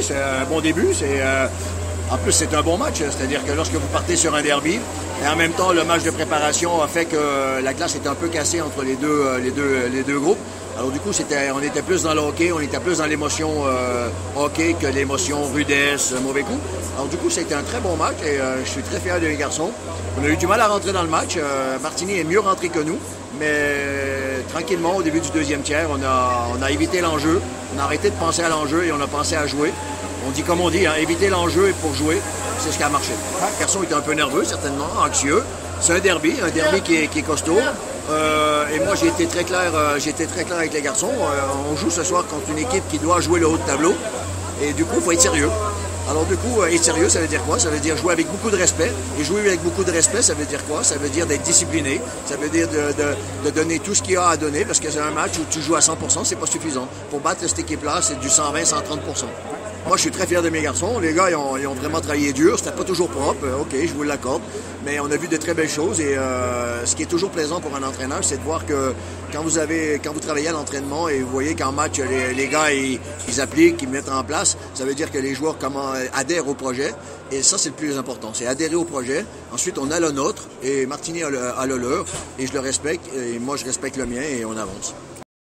c'est un bon début. En plus, c'est un bon match. C'est-à-dire que lorsque vous partez sur un derby, et en même temps, le match de préparation a fait que la glace était un peu cassée entre les deux groupes. Alors du coup, on était plus dans le hockey, on était plus dans l'émotion hockey que l'émotion rudesse, mauvais coup. Alors du coup, c'était un très bon match et je suis très fier de les garçons. On a eu du mal à rentrer dans le match. Martigny est mieux rentré que nous, mais tranquillement, au début du deuxième tiers, on a évité l'enjeu. On a arrêté de penser à l'enjeu et on a pensé à jouer. On dit comme on dit, hein, éviter l'enjeu pour jouer, c'est ce qui a marché. Le garçon était un peu nerveux, certainement, anxieux. C'est un derby qui est costaud. Et moi, j'ai été très clair avec les garçons. On joue ce soir contre une équipe qui doit jouer le haut de tableau. Et du coup, il faut être sérieux. Alors du coup, être sérieux, ça veut dire quoi? Ça veut dire jouer avec beaucoup de respect. Et jouer avec beaucoup de respect, ça veut dire quoi? Ça veut dire d'être discipliné. Ça veut dire de donner tout ce qu'il y a à donner, parce que c'est un match où tu joues à 100%, c'est pas suffisant. Pour battre cette équipe-là, c'est du 120-130%. Moi, je suis très fier de mes garçons. Les gars, ils ont vraiment travaillé dur. C'était pas toujours propre. OK, je vous l'accorde. Mais on a vu de très belles choses. Et ce qui est toujours plaisant pour un entraîneur, c'est de voir que quand vous travaillez à l'entraînement et vous voyez qu'en match, les gars, ils appliquent, ils mettent en place, ça veut dire que les joueurs adhèrent au projet. Et ça, c'est le plus important. C'est adhérer au projet. Ensuite, on a le nôtre. Et Martigny a le leur. Et je le respecte. Et moi, je respecte le mien. Et on avance.